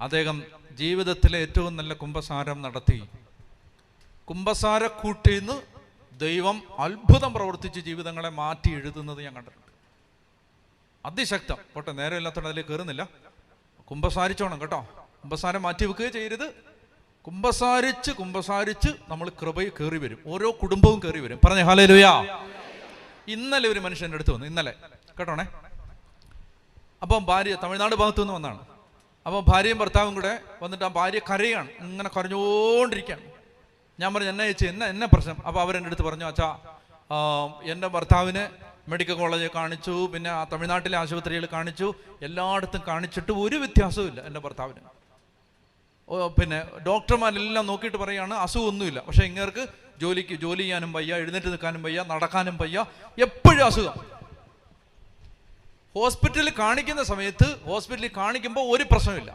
അദ്ദേഹം ജീവിതത്തിലെ ഏറ്റവും നല്ല കുമ്പസാരം നടത്തി. കുമ്പസാരക്കൂട്ടിന്ന് ദൈവം അത്ഭുതം പ്രവർത്തിച്ച് ജീവിതങ്ങളെ മാറ്റി എഴുതുന്നത് ഞാൻ കണ്ടിട്ടുണ്ട്. അതിശക്തം. പോട്ടെ, നേരമില്ലാത്തതുകൊണ്ട് അതിലേക്ക് കയറുന്നില്ല. കുമ്പസാരിച്ചോണം കേട്ടോ. കുമ്പസാരം മാറ്റി വെക്കുകയോ ചെയ്യരുത്. കുമ്പസാരിച്ച് നമ്മൾ കൃപയിൽ കയറി വരും. ഓരോ കുടുംബവും കയറി വരും. പറഞ്ഞേ ഹല്ലേലൂയ. ഇന്നലെ ഒരു മനുഷ്യൻ്റെ അടുത്ത് വന്നു, ഇന്നലെ കേട്ടോണേ. അപ്പം ഭാര്യ തമിഴ്നാട് ഭാഗത്തു നിന്ന് വന്നാണ്. അപ്പം ഭാര്യയും ഭർത്താവും കൂടെ വന്നിട്ട് ആ ഭാര്യ കരയാണ്, ഇങ്ങനെ കരഞ്ഞുകൊണ്ടിരിക്കുകയാണ്. ഞാൻ പറഞ്ഞു എന്നെ ചേച്ചി എന്നെ പ്രശ്നം. അപ്പോൾ അവരെൻ്റെ അടുത്ത് പറഞ്ഞു, അച്ഛാ എൻ്റെ ഭർത്താവിനെ മെഡിക്കൽ കോളേജിൽ കാണിച്ചു, പിന്നെ ആ തമിഴ്നാട്ടിലെ ആശുപത്രിയിൽ കാണിച്ചു, എല്ലായിടത്തും കാണിച്ചിട്ട് ഒരു വ്യത്യാസവും ഇല്ല എൻ്റെ ഭർത്താവിന്. പിന്നെ ഡോക്ടർമാരെല്ലാം നോക്കിയിട്ട് പറയുകയാണ് അസുഖമൊന്നുമില്ല. പക്ഷേ ഇങ്ങേർക്ക് ജോലി ചെയ്യാനും വയ്യ, എഴുന്നേറ്റ് നിൽക്കാനും വയ്യ, നടക്കാനും വയ്യ, എപ്പോഴും അസുഖം. ഹോസ്പിറ്റലിൽ കാണിക്കുന്ന സമയത്ത് ഹോസ്പിറ്റലിൽ കാണിക്കുമ്പോൾ ഒരു പ്രശ്നമില്ല.